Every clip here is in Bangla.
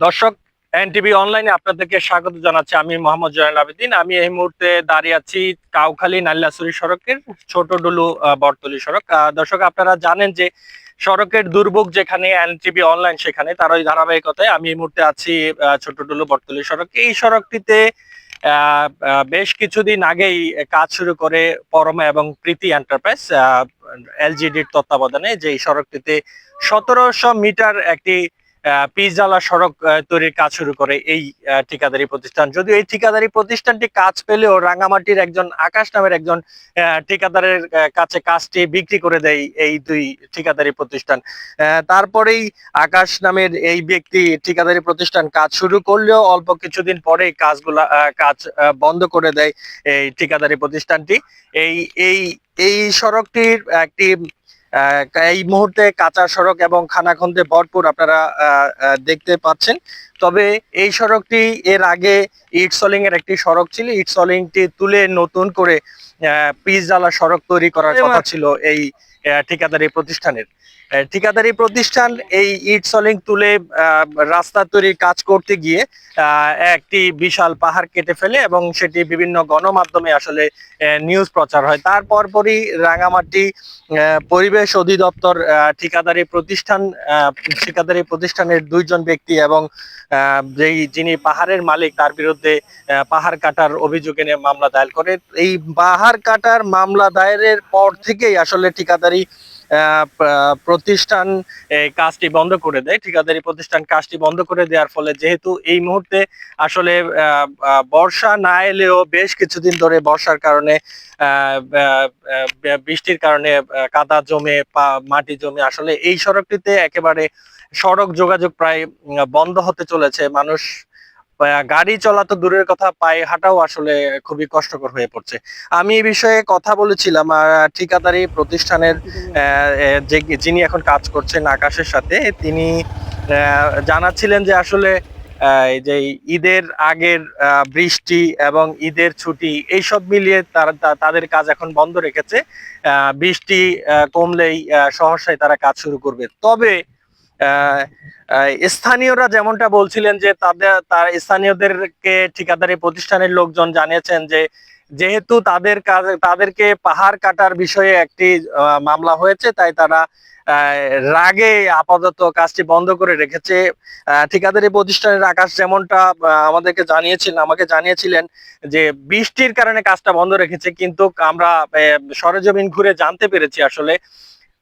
দর্শক, এনটিভি অনলাইনে আপনাদেরকে স্বাগত জানাচ্ছি। আমি মোহাম্মদ জয়নুল আবেদিন। আমি এই মুহূর্তে দাঁড়িয়ে আছি কাউখালী নাল্লাছড়ি সড়কের ছোট ডুলু বটতলী সড়ক। দর্শক, আপনারা জানেন যে সড়কের দুর্ভোগ যেখানে, এনটিভি অনলাইন সেখানে, তার ওই ধারাবাহিকতায় আমি এই মুহূর্তে আছি ছোট ডুলু বটতলী সড়ক। এই সড়কটিতে বেশ কিছুদিন আগেই কাজ শুরু করে পরমা এবং প্রীতি এন্টারপ্রাইজ এলজিডির তত্ত্বাবধানে, যে এই সড়কটিতে 1700 মিটার একটি পিচঢালা সড়ক তৈরির কাজ শুরু করে এই ঠিকাদারি প্রতিষ্ঠান। যদিও এই ঠিকাদারি প্রতিষ্ঠানটি কাজ পেলেও রাঙামাটির একজন আকাশ নামের একজন ঠিকাদারের কাছে কাজটি বিক্রি করে দেয় এই দুই ঠিকাদারি প্রতিষ্ঠান। তারপরেই আকাশ নামের এই ব্যক্তি ঠিকাদারি প্রতিষ্ঠান কাজ শুরু করলেও অল্প কিছুদিন পরেই কাজ বন্ধ করে দেয় এই ঠিকাদারি প্রতিষ্ঠানটি। এই এই এই সড়কটির একটি এই মুহূর্তে কাঁচা সড়ক এবং খানাখন্দে ভরপুর আপনারা দেখতে পাচ্ছেন। তবে এই সড়কটি এর আগে ইটসলিং এর একটি সড়ক ছিল। ইটসলিংটি তুলে নতুন করে পিচঢালা সড়ক তৈরি করার কথা ছিল এই ঠিকাদারি প্রতিষ্ঠানের। ঠিকাদারি প্রতিষ্ঠান এই ইটসলিং তুলে রাস্তা তৈরির কাজ করতে গিয়ে একটি বিশাল পাহাড় কেটে ফেলে এবং সেটি বিভিন্ন গণমাধ্যমে আসলে নিউজ প্রচার হয়। তারপরই রাঙামাটি পরিবেশ অধিদপ্তর ঠিকাদারি প্রতিষ্ঠানের দুইজন ব্যক্তি এবং যিনি পাহাড়ের মালিক তার বিরুদ্ধে পাহাড় কাটার অভিযোগে নিয়ে মামলা দায়ের করে। এই পাহাড় কাটার মামলা দায়েরের পর থেকেই আসলে ঠিকাদারি প্রতিষ্ঠান কাজটি বন্ধ করে দেয়। ঠিকাদারি প্রতিষ্ঠান কাজটি বন্ধ করে দেওয়ার ফলে, যেহেতু এই মুহূর্তে আসলে বর্ষা না এলেও বেশ কিছুদিন ধরে বর্ষার কারণে বৃষ্টির কারণে কাদা জমে মাটি জমে আসলে এই সড়কটিতে একেবারে সড়ক যোগাযোগ প্রায় বন্ধ হতে চলেছে। মানুষ গাড়ি চলা তো দূরের কথা, পায়ে হাঁটাও আসলে খুবই কষ্টকর হয়ে পড়ছে। আমি এই বিষয়ে কথা বলেছিলাম ঠিকাদারি প্রতিষ্ঠানের যিনি এখন কাজ করছেন আকাশের সাথে। তিনি জানাচ্ছিলেন যে আসলে এই যে ঈদের আগের বৃষ্টি এবং ঈদের ছুটি এইসব মিলিয়ে তাদের কাজ এখন বন্ধ রেখেছে। বৃষ্টি কমলেই সহসায় তারা কাজ শুরু করবে। তবে স্থানীয়রা যেমনটা বলছিলেন যে তার স্থানীয়দেরকে ঠিকাদারি প্রতিষ্ঠানের লোকজন জানিয়েছেন যে যেহেতু তাদেরকে পাহাড় কাটার বিষয়ে একটি মামলা হয়েছে, তাই তারা রাগে আপাতত কাজটি বন্ধ করে রেখেছে। ঠিকাদারি প্রতিষ্ঠানের আকাশ যেমনটা আমাকে জানিয়েছিলেন যে বৃষ্টির কারণে কাজটা বন্ধ রেখেছে, কিন্তু আমরা সরেজমিন ঘুরে জানতে পেরেছি আসলে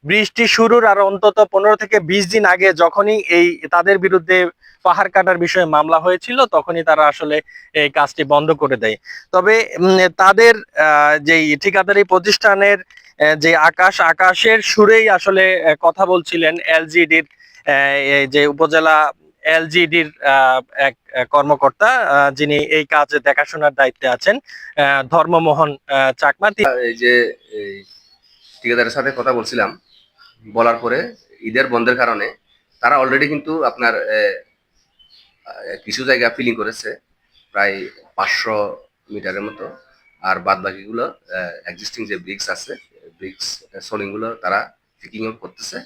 বৃষ্টি শুরুর আর অন্তত 15 থেকে 20 দিন আগে যখনই এই তাদের বিরুদ্ধে পাহাড় কাটার বিষয়ে মামলা হয়েছিল, তখনই তারা আসলে এই কাজটি বন্ধ করে দেয়। তবে তাদের যে ঠিকাদারি প্রতিষ্ঠানের যে আকাশের সুরেই আসলে কথা বলছিলেন এলজিডির যে উপজেলা এলজিডির এক কর্মকর্তা, যিনি এই কাজ দেখাশোনার দায়িত্বে আছেন, ধর্মমোহন চাকমা। এই যে এই ঠিকাদারের সাথে কথা বলছিলাম, বলার পরে ঈদের বন্ধের কারণে তারা অলরেডি কিন্তু আপনার কিছু জায়গা ফিলিং করেছে, প্রায় 500 মিটারের মতো। আর বাদ বাকিগুলো এক্সিস্টিং যে ব্রিক্স আছে, ব্রিক্স সোলিং গুলো তারা ফিকিং আপ করতেছে।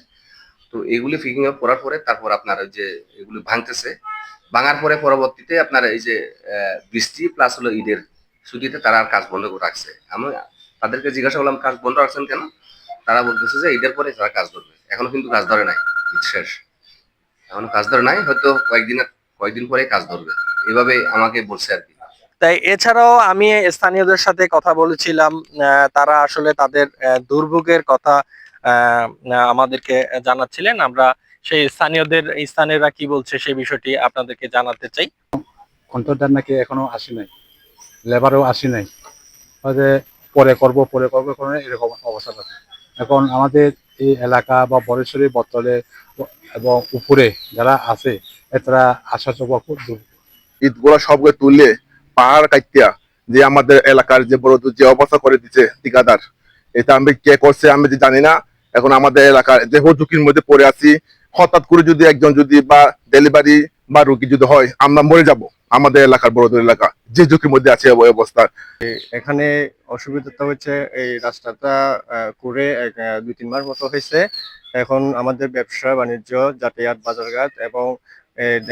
তো এগুলি ফিকিং আপ করার পরে তারপর আপনার ওই যে এগুলি ভাঙতেছে। ভাঙার পরে পরবর্তীতে আপনার এই যে বৃষ্টি প্লাস হলো ঈদের ছুটিতে তারা আর কাজ বন্ধ করে রাখছে। আমি তাদেরকে জিজ্ঞাসা করলাম কাজ বন্ধ রাখছেন কেন, তারা বলতেছে যে ঈদের পরে তারা কাজ ধরবে। এখনো কিন্তু কাজ ধরে নাই, ঈদ শেষ, এখনো কাজ ধরে নাই, হয়তো কয়েকদিন পরে কাজ ধরবে, এভাবে আমাকে বলছে আর কি। তাই এছাড়াও আমি স্থানীয়দের সাথে কথা বলেছিলাম, তারা আসলে তাদের দুর্ভোগের কথা আমাদেরকে জানাচ্ছিলেন। আমরা সেই স্থানীয়রা কি বলছে সেই বিষয়টি আপনাদেরকে জানাতে চাই। কন্ট্রাক্টর নাকি এখনো আসে নাই, লেবারও আসে নাই, পরে করবো করে এরকম অবস্থা আছে। এখন আমাদের এই এলাকা বা বরেশ্বরী বটতলে এবং উপরে যারা আছে তারা আসা যাওয়া খুব ঈদগুলো সবগুলো তুললে পাহাড় কাটিয়া যে আমাদের এলাকার যে বড় যে অবস্থা করে দিচ্ছে ঠিকাদার, এটা আমি কে করছে আমি জানি না। এখন আমাদের এলাকার যে ঝুঁকির মধ্যে পড়ে আছি, হঠাৎ করে যদি একজন যদি বা ডেলিভারি বা রোগী যদি হয়, আমরা মরে যাব। আমাদের এলাকার বড়দের এলাকা যে ঝুঁকির মধ্যে আছে ওই অবস্থা। এখানে অসুবিধাটা হচ্ছে এই রাস্তাটা করে 2-3 মাস মতো হয়েছে। এখন আমাদের ব্যবসা বাণিজ্য, যাতায়াত, বাজারঘাট এবং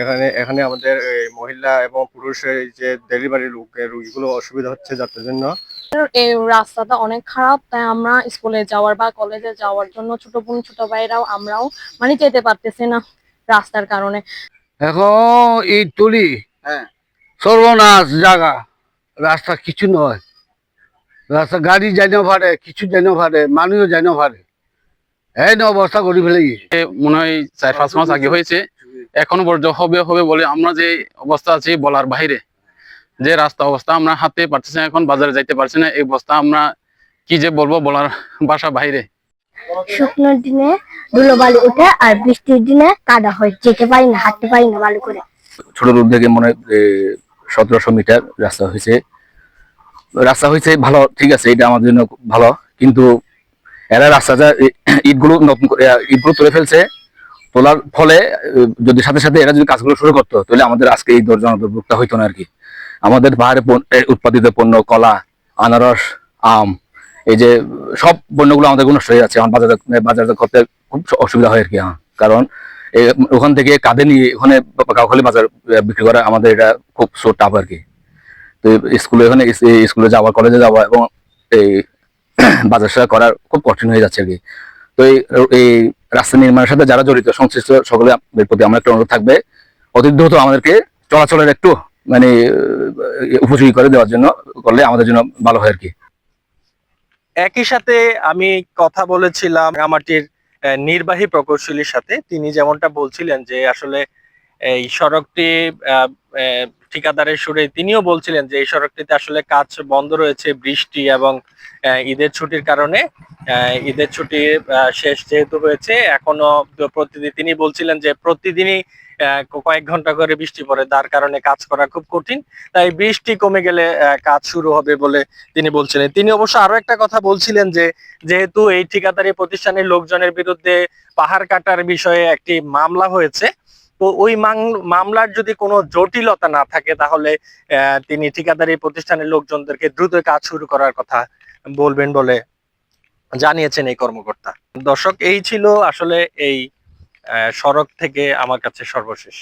এখানে এখানে আমাদের মহিলা এবং পুরুষের যে ডেলিভারি রোগীগুলো অসুবিধা হচ্ছে যাত্রার জন্য। এই রাস্তাটা অনেক খারাপ, তাই আমরা স্কুলে যাওয়ার বা কলেজে যাওয়ার জন্য ছোট বোন ছোট ভাইরাও আমরাও মানে যেতে পারতেছি না রাস্তার কারণে। এখন এই তুলি সর্বনাশ জায়গা, রাস্তা কিছু নয়, রাস্তা গাড়ি যাইনো ভারে, কিছু যাইনো ভারে, মানুষও যাইনো ভারে, এই না অবস্থা করে ফেলে গেছে। মনে হয় 4-5 মাস আগে হয়েছে, এখনো পর্যন্ত হবে হবে বলে আমরা যে অবস্থা আছি বলার বাইরে। যে রাস্তা অবস্থা আমরা হাঁটতে পারতেছি না, এখন বাজারে যাইতে পারছি না, এই অবস্থা আমরা কি যে বলবো বলার ভাষা বাইরে। শুকনোর দিনে ধুলো বালু ওঠে আর বৃষ্টির দিনে কাদা হয়, যেতে পারি না, হাঁটতে পারি না বালু করে। ছোট রোড থেকে মনে হয় 1700 মিটার রাস্তা হয়েছে ভালো, ঠিক আছে, এটা আমাদের জন্য ভালো। কিন্তু এরা রাস্তাটা ইটগুলো নতুন করে ইটগুলো তুলে ফেলছে, তোলার ফলে যদি সাথে সাথে এরা যদি কাজগুলো শুরু করতো তাহলে আমাদের আজকে এই দুর্ভোগটা হইতো না আর কি। আমাদের পাহাড়ে উৎপাদিত পণ্য, কলা, আনারস, আম, এই যে সব পণ্যগুলো আমাদের নষ্ট হয়ে যাচ্ছে। এখন বাজারজাত করতে খুব অসুবিধা হয় আর কি। কারণ ওখান থেকে কাঁধে নিয়ে ওখানে কাউখালী বাজার বিক্রি করা আমাদের এটা খুব টাফ আর কি। তো স্কুলে যাওয়া, কলেজে যাওয়া এবং এই বাজার সারা করা খুব কঠিন হয়ে যাচ্ছে আর কি। তো এই রাস্তা নির্মাণের সাথে যারা জড়িত সংশ্লিষ্ট সকলের প্রতি আমার একটা অনুরোধ থাকবে, অতি দ্রুত আমাদেরকে চলাচলের একটু মানে উপযোগী করে দেওয়ার জন্য করলে আমাদের জন্য ভালো হয় আর কি। একই সাথে আমি কথা বলেছিলাম রাঙামাটির নির্বাহী প্রকৌশলীর সাথে। তিনি যেমনটা বলছিলেন যে আসলে এই সড়কটি ঠিকাদারের সুরে তিনিও বলছিলেন যে এই সড়কটিতে আসলে কাজ বন্ধ রয়েছে বৃষ্টি এবং ঈদের ছুটির কারণে। ঈদের ছুটি শেষ যেহেতু হয়েছে, এখনো প্রতিদিন তিনি বলছিলেন যে প্রতিদিনই কয়েক ঘন্টা করে বৃষ্টি পড়ে, তার কারণে কাজ করা খুব কঠিন। তাই বৃষ্টি কমে গেলে কাজ শুরু হবে বলে তিনি বলছিলেন। তিনি অবশ্য আরো একটা কথা বলছিলেন যে যেহেতু এই ঠিকাদারি প্রতিষ্ঠানের লোকজনের বিরুদ্ধে পাহাড় কাটার বিষয়ে একটি মামলা হয়েছে, তো ওই মামলার যদি কোনো জটিলতা না থাকে তাহলে তিনি ঠিকাদারি প্রতিষ্ঠানের লোকজনদেরকে দ্রুত কাজ শুরু করার কথা বলবেন বলে জানিয়েছেন এই কর্মকর্তা। দর্শক, এই ছিল আসলে এই সড়ক থেকে আমার কাছে সর্বশেষ।